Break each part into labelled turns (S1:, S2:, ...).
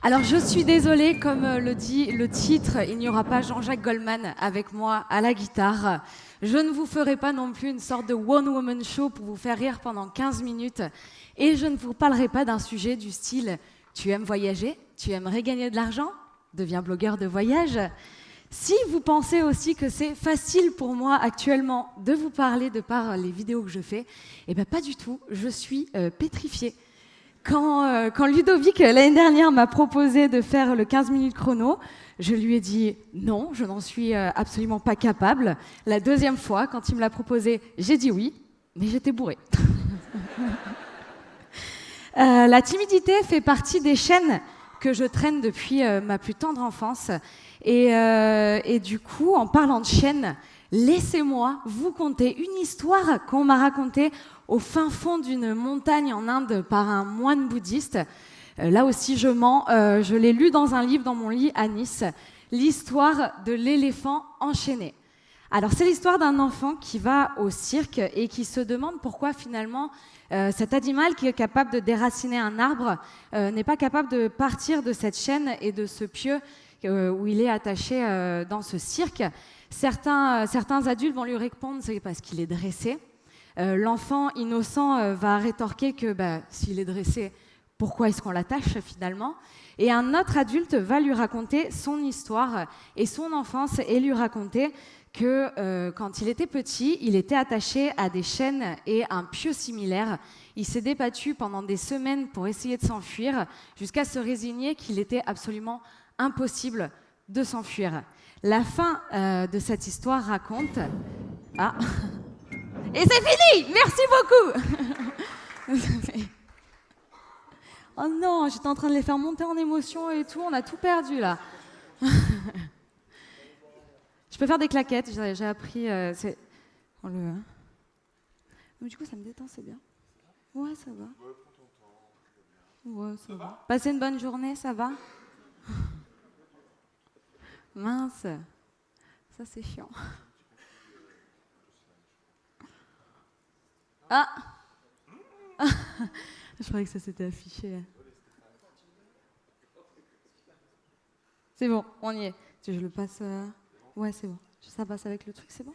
S1: Alors je suis désolée, comme le dit le titre, il n'y aura pas Jean-Jacques Goldman avec moi à la guitare. Je ne vous ferai pas non plus une sorte de one-woman show pour vous faire rire pendant 15 minutes. Et je ne vous parlerai pas d'un sujet du style « Tu aimes voyager? Tu aimerais gagner de l'argent? Deviens blogueur de voyage ?» Si vous pensez aussi que c'est facile pour moi actuellement de vous parler de par les vidéos que je fais, eh bien pas du tout, je suis pétrifiée. Quand Ludovic, l'année dernière, m'a proposé de faire le 15 minutes chrono, je lui ai dit non, je n'en suis absolument pas capable. La deuxième fois, quand il me l'a proposé, j'ai dit oui, mais j'étais bourrée. La timidité fait partie des chaînes que je traîne depuis ma plus tendre enfance. Et du coup, en parlant de chaînes, laissez-moi vous conter une histoire qu'on m'a racontée au fin fond d'une montagne en Inde par un moine bouddhiste. Là aussi, je mens. Je l'ai lu dans un livre dans mon lit à Nice. L'histoire de l'éléphant enchaîné. Alors, c'est l'histoire d'un enfant qui va au cirque et qui se demande pourquoi finalement cet animal qui est capable de déraciner un arbre n'est pas capable de partir de cette chaîne et de ce pieu où il est attaché dans ce cirque. Certains adultes vont lui répondre c'est parce qu'il est dressé. L'enfant innocent va rétorquer que s'il est dressé, pourquoi est-ce qu'on l'attache finalement? Et un autre adulte va lui raconter son histoire et son enfance et lui raconter que quand il était petit, il était attaché à des chaînes et un pieu similaire. Il s'est débattu pendant des semaines pour essayer de s'enfuir jusqu'à se résigner qu'il était absolument impossible de s'enfuir. La fin de cette histoire raconte... Ah. Et c'est fini! Merci beaucoup! Oh non, j'étais en train de les faire monter en émotion et tout, on a tout perdu là. Je peux faire des claquettes, j'ai appris... Du coup, ça me détend, c'est bien. Ouais, ça va. Ouais, ça va. Passez une bonne journée, ça va? Mince, ça c'est chiant. Ah. Je croyais que ça s'était affiché. C'est bon, on y est. Je le passe... Ouais, c'est bon. Ça passe avec le truc, c'est bon?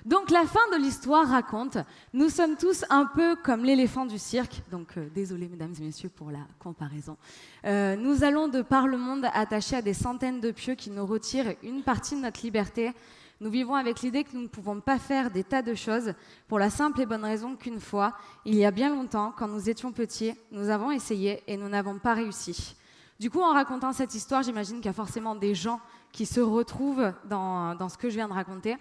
S1: Donc la fin de l'histoire raconte, nous sommes tous un peu comme l'éléphant du cirque, donc désolé mesdames et messieurs pour la comparaison. Nous allons de par le monde attachés à des centaines de pieux qui nous retirent une partie de notre liberté. Nous vivons avec l'idée que nous ne pouvons pas faire des tas de choses pour la simple et bonne raison qu'une fois, il y a bien longtemps, quand nous étions petits, nous avons essayé et nous n'avons pas réussi. Du coup, en racontant cette histoire, j'imagine qu'il y a forcément des gens qui se retrouvent dans ce que je viens de raconter,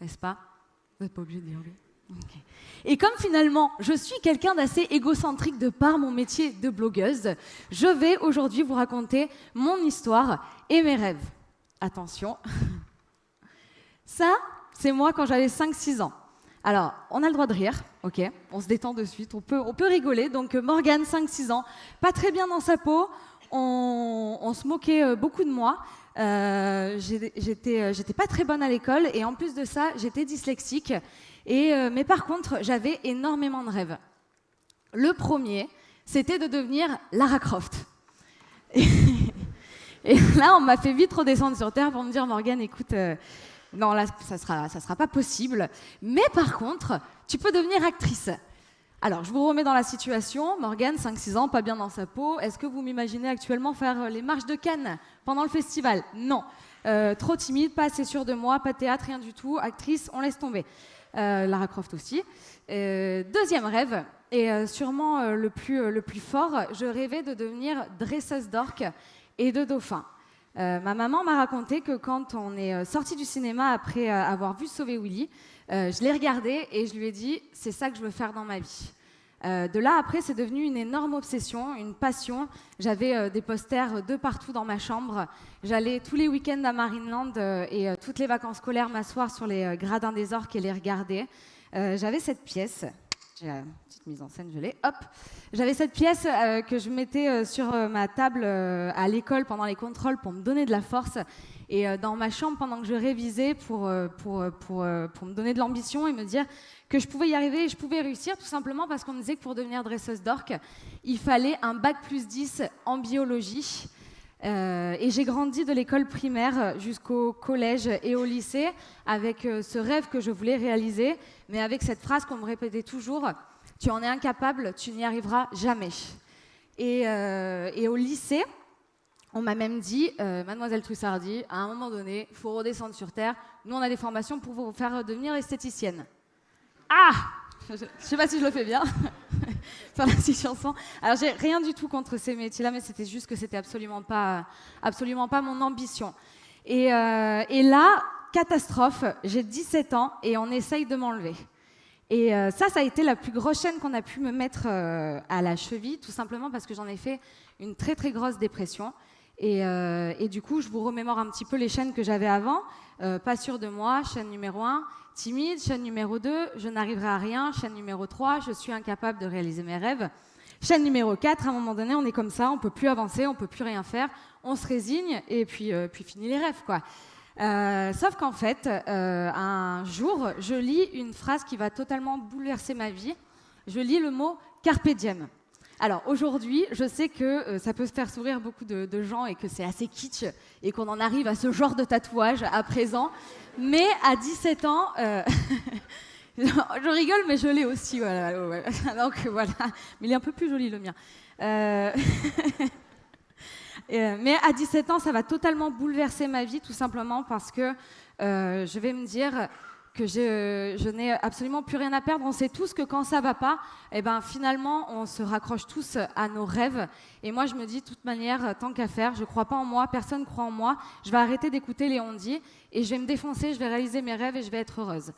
S1: n'est-ce pas? Vous n'êtes pas obligé de dire oui. Okay. Et comme finalement, je suis quelqu'un d'assez égocentrique de par mon métier de blogueuse, je vais aujourd'hui vous raconter mon histoire et mes rêves. Attention, ça, c'est moi quand j'avais 5-6 ans. Alors, on a le droit de rire, ok? On se détend de suite, on peut rigoler. Donc Morgane, 5-6 ans, pas très bien dans sa peau, on se moquait beaucoup de moi. J'étais pas très bonne à l'école et en plus de ça, j'étais dyslexique. Mais par contre, j'avais énormément de rêves. Le premier, c'était de devenir Lara Croft. Et là, on m'a fait vite redescendre sur Terre pour me dire, Morgane, écoute, non, là, ça sera pas possible. Mais par contre, tu peux devenir actrice. Alors, je vous remets dans la situation. Morgane, 5-6 ans, pas bien dans sa peau. Est-ce que vous m'imaginez actuellement faire les marches de Cannes pendant le festival? Non. Trop timide, pas assez sûre de moi, pas de théâtre, rien du tout. Actrice, on laisse tomber. Lara Croft aussi. Deuxième rêve, et sûrement le plus fort, je rêvais de devenir dresseuse d'orques et de dauphins. Ma maman m'a raconté que quand on est sorti du cinéma après avoir vu Sauver Willy, je l'ai regardé et je lui ai dit « c'est ça que je veux faire dans ma vie ». De là, après, c'est devenu une énorme obsession, une passion. J'avais des posters de partout dans ma chambre. J'allais tous les week-ends à Marineland et toutes les vacances scolaires m'asseoir sur les gradins des orques et les regarder. J'avais cette pièce. j'ai la petite mise en scène, je l'ai, hop. J'avais cette pièce que je mettais sur ma table à l'école pendant les contrôles pour me donner de la force. Et dans ma chambre, pendant que je révisais pour me donner de l'ambition et me dire que je pouvais y arriver et je pouvais réussir, tout simplement parce qu'on me disait que pour devenir dresseuse d'orques, il fallait un bac plus 10 en biologie. Et j'ai grandi de l'école primaire jusqu'au collège et au lycée avec ce rêve que je voulais réaliser, mais avec cette phrase qu'on me répétait toujours, « Tu en es incapable, tu n'y arriveras jamais ». Et au lycée, on m'a même dit, Mademoiselle Trussardi, à un moment donné, il faut redescendre sur Terre. Nous, on a des formations pour vous faire devenir esthéticienne. Ah! Je ne sais pas si je le fais bien. Enfin, la petite chanson. Alors, j'ai rien du tout contre ces métiers-là, mais c'était juste que c'était absolument pas mon ambition. Et là, catastrophe, j'ai 17 ans et on essaye de m'enlever. Et ça a été la plus grosse chaîne qu'on a pu me mettre à la cheville, tout simplement parce que j'en ai fait une très très grosse dépression. Et du coup, je vous remémore un petit peu les chaînes que j'avais avant. Pas sûre de moi, chaîne numéro 1. Timide, chaîne numéro 2. Je n'arriverai à rien, chaîne numéro 3. Je suis incapable de réaliser mes rêves. Chaîne numéro 4, à un moment donné, on est comme ça, on ne peut plus avancer, on ne peut plus rien faire. On se résigne et puis fini les rêves, quoi. Sauf qu'en fait, un jour, je lis une phrase qui va totalement bouleverser ma vie. Je lis le mot « carpe diem ». Alors aujourd'hui, je sais que ça peut se faire sourire beaucoup de gens et que c'est assez kitsch et qu'on en arrive à ce genre de tatouage à présent. Mais à 17 ans, je rigole, mais je l'ai aussi. Voilà. Donc voilà, mais il est un peu plus joli le mien. Mais à 17 ans, ça va totalement bouleverser ma vie, tout simplement parce que je vais me dire que je n'ai absolument plus rien à perdre. On sait tous que quand ça va pas, eh ben, finalement, on se raccroche tous à nos rêves. Et moi, je me dis, de toute manière, tant qu'à faire, je crois pas en moi, personne ne croit en moi. Je vais arrêter d'écouter les on-dit et je vais me défoncer, je vais réaliser mes rêves et je vais être heureuse.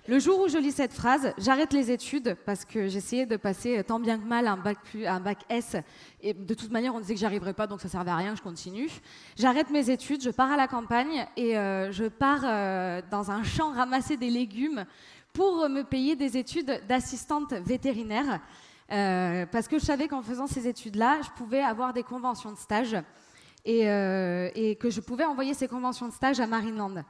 S1: Le jour où je lis cette phrase, j'arrête les études parce que j'essayais de passer tant bien que mal un bac S. Et de toute manière, on disait que j'y arriverais pas, donc ça servait à rien, je continue. J'arrête mes études, je pars à la campagne et je pars dans un champ ramasser des légumes pour me payer des études d'assistante vétérinaire. Parce que je savais qu'en faisant ces études-là, je pouvais avoir des conventions de stage et que je pouvais envoyer ces conventions de stage à Marineland.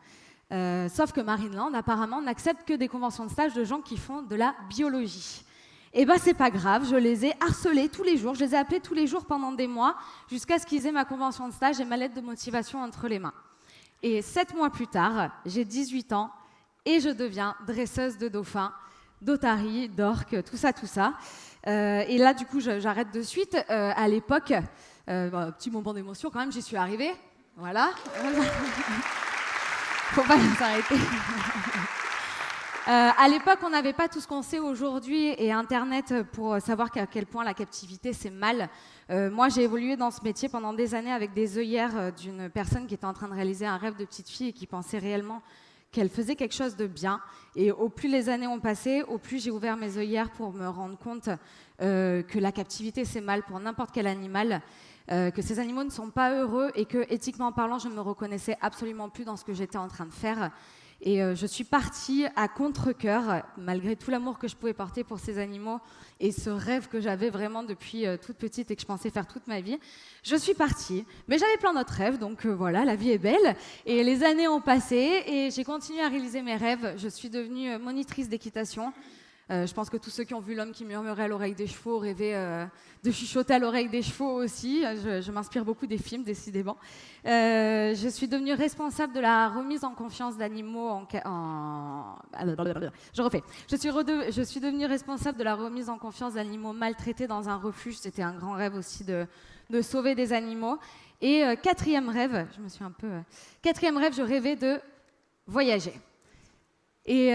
S1: Sauf que Marineland, apparemment, n'accepte que des conventions de stage de gens qui font de la biologie. Et ben c'est pas grave, je les ai harcelés tous les jours, je les ai appelés tous les jours pendant des mois, jusqu'à ce qu'ils aient ma convention de stage et ma lettre de motivation entre les mains. Et 7 mois plus tard, j'ai 18 ans et je deviens dresseuse de dauphins, d'otaries, d'orques, tout ça. Et là, du coup, j'arrête de suite. À l'époque, petit moment d'émotion quand même, j'y suis arrivée. Voilà. Faut pas s'arrêter. À l'époque, on n'avait pas tout ce qu'on sait aujourd'hui et Internet pour savoir à quel point la captivité, c'est mal. Moi, j'ai évolué dans ce métier pendant des années avec des œillères d'une personne qui était en train de réaliser un rêve de petite fille et qui pensait réellement qu'elle faisait quelque chose de bien. Et au plus les années ont passé, au plus j'ai ouvert mes œillères pour me rendre compte que la captivité, c'est mal pour n'importe quel animal. Que ces animaux ne sont pas heureux et que, éthiquement parlant, je ne me reconnaissais absolument plus dans ce que j'étais en train de faire. Et je suis partie à contre-cœur, malgré tout l'amour que je pouvais porter pour ces animaux et ce rêve que j'avais vraiment depuis toute petite et que je pensais faire toute ma vie. Je suis partie, mais j'avais plein d'autres rêves, donc voilà, la vie est belle. Et les années ont passé et j'ai continué à réaliser mes rêves. Je suis devenue monitrice d'équitation. Je pense que tous ceux qui ont vu L'homme qui murmurait à l'oreille des chevaux rêvaient de chuchoter à l'oreille des chevaux aussi. Je m'inspire beaucoup des films, décidément. Je suis devenue responsable de la remise en confiance d'animaux Je refais. Je suis devenue responsable de la remise en confiance d'animaux maltraités dans un refuge. C'était un grand rêve aussi de sauver des animaux. Et quatrième rêve, je rêvais de voyager. Et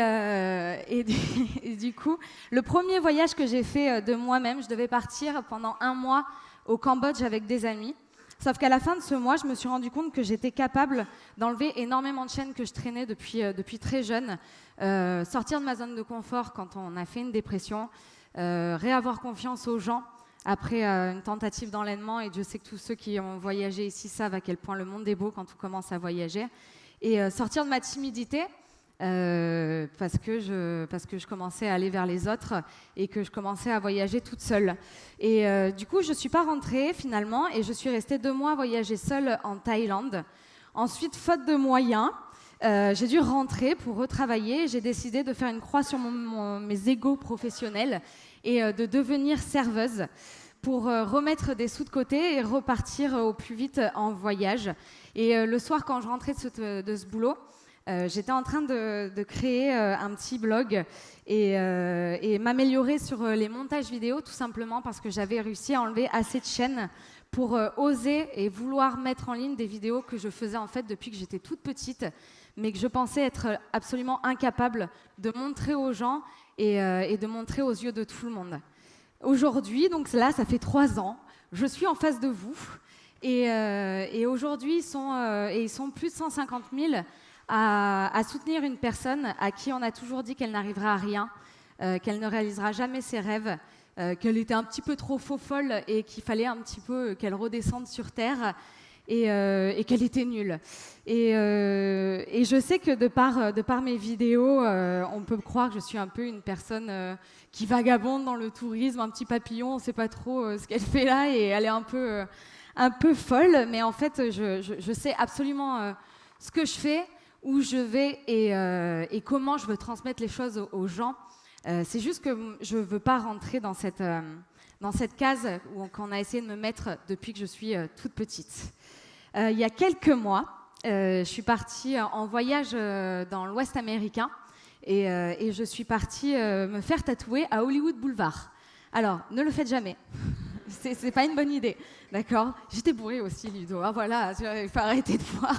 S1: du coup, le premier voyage que j'ai fait de moi-même, je devais partir pendant 1 mois au Cambodge avec des amis. Sauf qu'à la fin de ce mois, je me suis rendu compte que j'étais capable d'enlever énormément de chaînes que je traînais depuis très jeune, sortir de ma zone de confort quand on a fait une dépression, réavoir confiance aux gens après une tentative d'enlèvement. Et je sais que tous ceux qui ont voyagé ici savent à quel point le monde est beau quand on commence à voyager. Et sortir de ma timidité. parce que je commençais à aller vers les autres et que je commençais à voyager toute seule. Et du coup, je ne suis pas rentrée finalement et je suis restée 2 mois voyager seule en Thaïlande. Ensuite, faute de moyens, j'ai dû rentrer pour retravailler. J'ai décidé de faire une croix sur mes égos professionnels et de devenir serveuse pour remettre des sous de côté et repartir au plus vite en voyage. Et le soir, quand je rentrais de ce boulot, j'étais en train de créer un petit blog et m'améliorer sur les montages vidéo, tout simplement parce que j'avais réussi à enlever assez de chaînes pour oser et vouloir mettre en ligne des vidéos que je faisais en fait depuis que j'étais toute petite, mais que je pensais être absolument incapable de montrer aux gens et de montrer aux yeux de tout le monde. Aujourd'hui, donc là, ça fait 3 ans, je suis en face de vous et aujourd'hui, ils sont plus de 150 000 à soutenir une personne à qui on a toujours dit qu'elle n'arrivera à rien, qu'elle ne réalisera jamais ses rêves, qu'elle était un petit peu trop faux-folle et qu'il fallait un petit peu qu'elle redescende sur Terre et qu'elle était nulle. Et je sais que de par mes vidéos, on peut croire que je suis un peu une personne qui vagabonde dans le tourisme, un petit papillon, on ne sait pas trop ce qu'elle fait là et elle est un peu folle, mais en fait, je sais absolument ce que je fais, où je vais et comment je veux transmettre les choses aux gens. C'est juste que je ne veux pas rentrer dans cette case qu'on a essayé de me mettre depuis que je suis toute petite. Il y a quelques mois, je suis partie en voyage dans l'Ouest américain et je suis partie me faire tatouer à Hollywood Boulevard. Alors, ne le faites jamais. C'est pas une bonne idée, d'accord? J'étais bourrée aussi, Ludo. Ah, voilà, il faut arrêter de voir.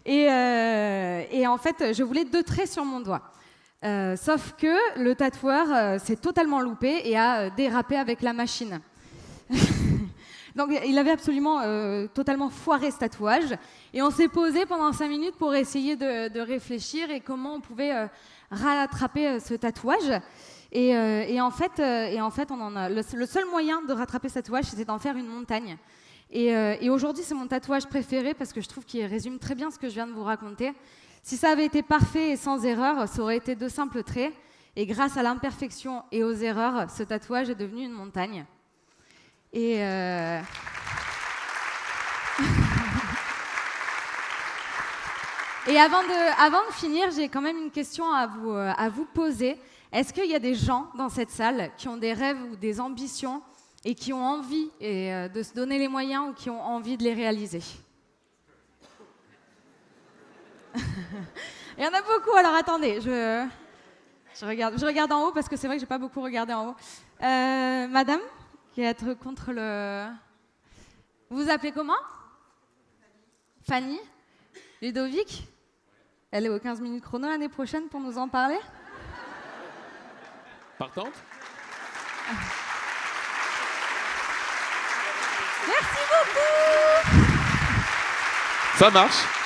S1: Et en fait, je voulais 2 traits sur mon doigt. Sauf que le tatoueur s'est totalement loupé et a dérapé avec la machine. Donc, il avait absolument totalement foiré ce tatouage. Et on s'est posé pendant 5 minutes pour essayer de réfléchir et comment on pouvait rattraper ce tatouage. Et en fait, le seul moyen de rattraper ce tatouage, c'était d'en faire une montagne. Et aujourd'hui, c'est mon tatouage préféré parce que je trouve qu'il résume très bien ce que je viens de vous raconter. Si ça avait été parfait et sans erreur, ça aurait été 2 simples traits. Et grâce à l'imperfection et aux erreurs, ce tatouage est devenu une montagne. Et avant de finir, j'ai quand même une question à vous poser. Est-ce qu'il y a des gens dans cette salle qui ont des rêves ou des ambitions et qui ont envie de se donner les moyens ou qui ont envie de les réaliser? Il y en a beaucoup, alors attendez, je regarde en haut parce que c'est vrai que j'ai pas beaucoup regardé en haut. Madame, qui est contre le... Vous vous appelez comment? Fanny? Ludovic? Elle est aux 15 minutes chrono l'année prochaine pour nous en parler?
S2: Partante?
S1: Merci beaucoup!
S2: Ça marche.